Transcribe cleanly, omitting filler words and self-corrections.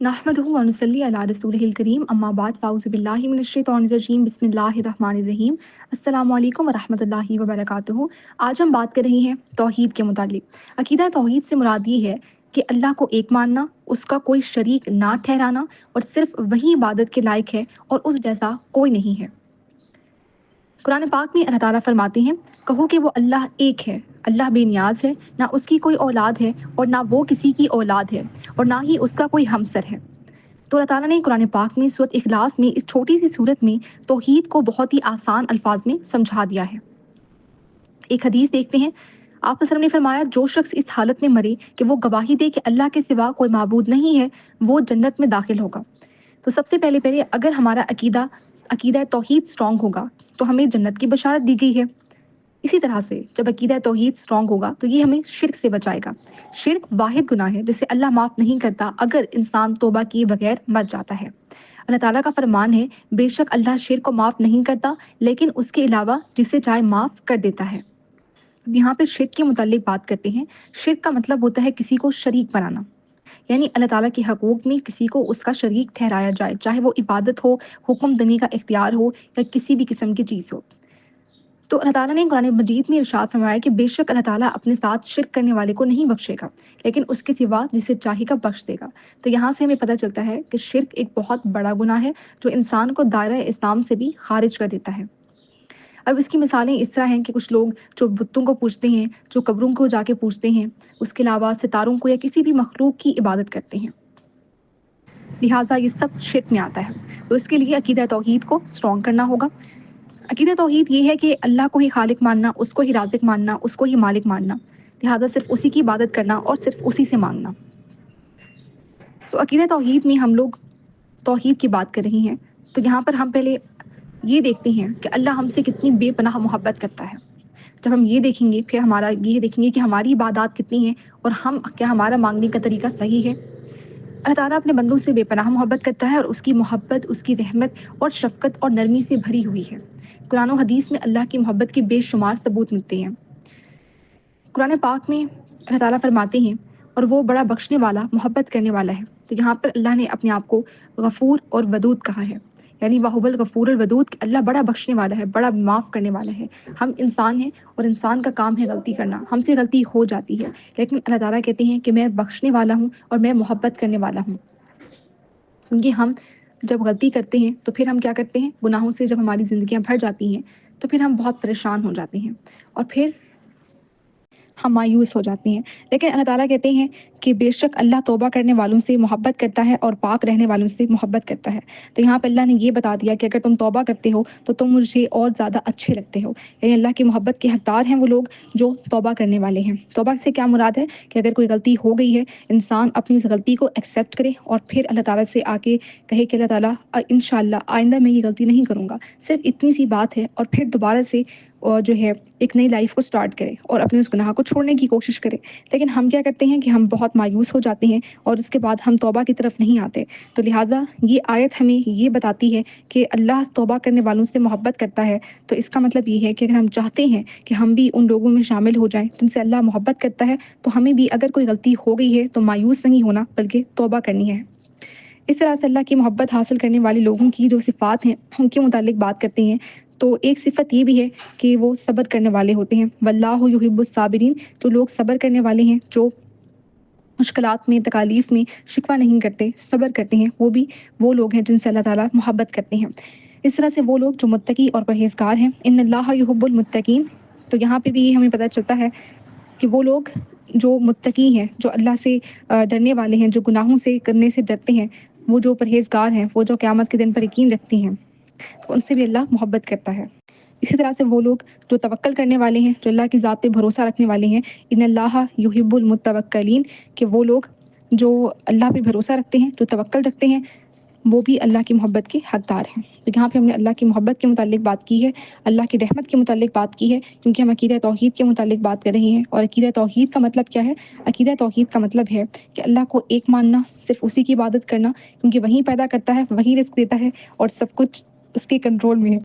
नहमदुहु व नुसल्ली अला रसूलिहिल करीम अम्मा बाद फ़ाऊज़ु बिल्लाहि मिनश शैतानिर रजीम बिस्मिल्लाहिर रहमानिर रहीम अस्सलामु अलैकुम व रहमतुल्लाहि व बरकातुहू। आज हम बात कर रहे हैं तौहीद के मुतालिक। अकीदा तौहीद से मुराद ये है कि अल्लाह को एक मानना, उसका कोई शरीक ना ठहराना और सिर्फ वही इबादत के लायक है और उस जैसा कोई नहीं है। कुरान पाक में अल्लाह ताला फरमाते हैं, कहो कि वो अल्लाह एक है, अल्लाह बेनियाज है, ना उसकी कोई औलाद है और ना वो किसी की औलाद है और ना ही उसका कोई हमसर है। तो अल्लाह ताला ने कुरान पाक में सूरत इखलास में इस छोटी सी सूरत में तौहीद को बहुत ही आसान अल्फाज में समझा दिया है। एक हदीस देखते हैं, आप वसल्लम ने फरमाया, जो शख्स इस हालत में मरे कि वो गवाही दे कि अल्लाह के सिवा कोई माबूद नहीं है, वो जन्नत में दाखिल होगा। तो सबसे पहले अगर हमारा अकीदा अकीदा तौहीद स्ट्रॉन्ग होगा तो हमें जन्नत की बशारत दी गई है। इसी तरह से जब अकीदा तौहीद स्ट्रॉन्ग होगा तो ये हमें शिर्क से बचाएगा। शिर्क वाहिद गुनाह है जिसे अल्लाह माफ़ नहीं करता अगर इंसान तौबा किए बगैर मर जाता है। अल्लाह ताला का फरमान है, बेशक अल्लाह शिर्क को माफ़ नहीं करता लेकिन उसके अलावा जिसे चाहे माफ़ कर देता है। अब यहाँ पे शिर्क के मुतालिक बात करते हैं। शिर्क का मतलब होता है किसी को शरीक बनाना, यानी अल्लाह ताला के हकूक़ में किसी को उसका शरीक ठहराया जाए, चाहे वो इबादत हो, हुक्म देने का इख्तियार हो या किसी भी किस्म की चीज़ हो। तो अल्लाह ताला ने कुरान मजीद में इरशाद फरमाया कि बेशक अल्लाह ताला अपने साथ शिर्क करने वाले को नहीं बख्शेगा, लेकिन उसके सिवा जिसे चाहेगा बख्श देगा। तो यहाँ से हमें पता चलता है कि शिर्क एक बहुत बड़ा गुनाह है जो इंसान को दायरा इस्लाम से भी खारिज कर देता है। अब इसकी मिसालें इस तरह हैं कि कुछ लोग जो बुतों को पूजते हैं, जो कब्रों को जाके पूजते हैं, उसके अलावा सितारों को या किसी भी मखलूक की इबादत करते हैं, लिहाजा ये सब शिर्क में आता है। तो इसके लिए अकीदा तौहीद को स्ट्रॉन्ग करना होगा। अकीदा तौहीद ये है कि अल्लाह को ही खालिक मानना, उसको ही राज़िक मानना, उसको ही मालिक मानना, लिहाजा सिर्फ उसी की इबादत करना और सिर्फ उसी से मांगना। तो अकीदा तौहीद में हम लोग तौहीद की बात कर रहे हैं, तो यहाँ पर हम पहले ये देखते हैं कि अल्लाह हमसे कितनी बेपनाह मोहब्बत करता है। जब हम ये देखेंगे फिर हमारा ये देखेंगे कि हमारी इबादत कितनी है और हम क्या हमारा मांगने का तरीका सही है। अल्लाह ताला अपने बंदों से बेपनाह मोहब्बत करता है और उसकी मोहब्बत, उसकी रहमत और शफ़क़त और नरमी से भरी हुई है। कुरान और हदीस में अल्लाह की मोहब्बत के बेशुमार सबूत मिलते हैं। कुरान पाक में अल्लाह ताला फरमाते हैं, और वो बड़ा बख्शने वाला, मोहब्बत करने वाला है। तो यहाँ पर अल्लाह ने अपने आप को गफ़ूर और वदूद कहा है, यानी वाहुबल गफ़ूर और वदूद, अल्लाह बड़ा बख्शने वाला है, बड़ा माफ़ करने वाला है। हम इंसान हैं और इंसान का काम है गलती करना, हमसे गलती हो जाती है, लेकिन अल्लाह ताला कहते हैं कि मैं बख्शने वाला हूँ और मैं मोहब्बत करने वाला हूँ। क्योंकि हम जब गलती करते हैं तो फिर हम क्या करते हैं, गुनाहों से जब हमारी ज़िंदगियाँ भर जाती हैं तो फिर हम बहुत परेशान हो जाते हैं और फिर हम मायूस हो जाते हैं। लेकिन अल्लाह ताला कहते हैं कि बेशक अल्लाह तौबा करने वालों से मोहब्बत करता है और पाक रहने वालों से मोहब्बत करता है। तो यहाँ पे अल्लाह ने ये बता दिया कि अगर तुम तौबा करते हो तो तुम मुझे और ज़्यादा अच्छे लगते हो, यानी अल्लाह की मोहब्बत के हकदार हैं वो लोग जो तौबा करने वाले हैं। तौबा से क्या मुराद है कि अगर कोई गलती हो गई है, इंसान अपनी उस गलती को एक्सेप्ट करे और फिर अल्लाह ताला से आके कहे कि अल्लाह ताला इंशाअल्लाह आइंदा मैं ये गलती नहीं करूँगा, सिर्फ इतनी सी बात है, और फिर दोबारा से जो है एक नई लाइफ को स्टार्ट करे और अपने उस गुनाह को छोड़ने की कोशिश करे। लेकिन हम क्या करते हैं कि हम बहुत मायूस हो जाते हैं और उसके बाद हम तौबा की तरफ नहीं आते। तो लिहाजा ये आयत हमें ये बताती है कि अल्लाह तौबा करने वालों से मोहब्बत करता है। तो इसका मतलब ये है कि अगर हम चाहते हैं कि हम भी उन लोगों में शामिल हो जाएँ जिनसे अल्लाह मोहब्बत करता है, तो हमें भी अगर कोई गलती हो गई है तो मायूस नहीं होना बल्कि तौबा करनी है। इस तरह से अल्लाह की मोहब्बत हासिल करने वाले लोगों की जो सिफ़ात हैं उनके मुतालिक बात करते हैं। तो एक सिफ़त ये भी है कि वो सब्र करने वाले होते हैं। वल्लाहु युहिब्बुस साबिरीन, जो लोग सब्र करने वाले हैं, जो मुश्किलात में, तकालीफ़ में शिकवा नहीं करते, सब्र करते हैं, वो लोग हैं जिनसे अल्लाह ताला मोहब्बत करते हैं। इस तरह से वो लोग जो मुत्तकी और परहेज़गार हैं, इन्नल्लाह युहिब्बुल मुत्तकीन, तो यहाँ पे भी हमें पता चलता है कि वो लोग जो मुत्तकी हैं, जो अल्लाह से डरने वाले हैं, जो गुनाहों से करने से डरते हैं, वो जो परहेज़गार हैं, वो जो क़यामत के दिन पर यकीन रखती हैं, तो उनसे भी अल्लाह मोहब्बत करता है। इसी तरह से वो लोग जो तवक्कल करने वाले हैं, जो अल्लाह की ज़ात पे भरोसा रखने वाले हैं, इन्नल्लाह युहिब्बुल मुतवक्किलीन, कि वो लोग जो अल्लाह पे भरोसा रखते हैं, जो तवक्कल रखते हैं, वो भी अल्लाह की मोहब्बत के हकदार हैं। तो यहाँ पे हमने अल्लाह की मोहब्बत के मुतालिक बात की है, अल्लाह की रहमत के मुतालिक बात की है, क्योंकि हम अकीदा तौहीद के मुतालिक बात कर रहे हैं। और अकीदा तौहीद का मतलब क्या है? अकीदा तौहीद का मतलब है कि अल्लाह को एक मानना, सिर्फ उसी की इबादत करना, क्योंकि वही पैदा करता है, वही रिज़्क देता है और सब कुछ उसके कंट्रोल में है।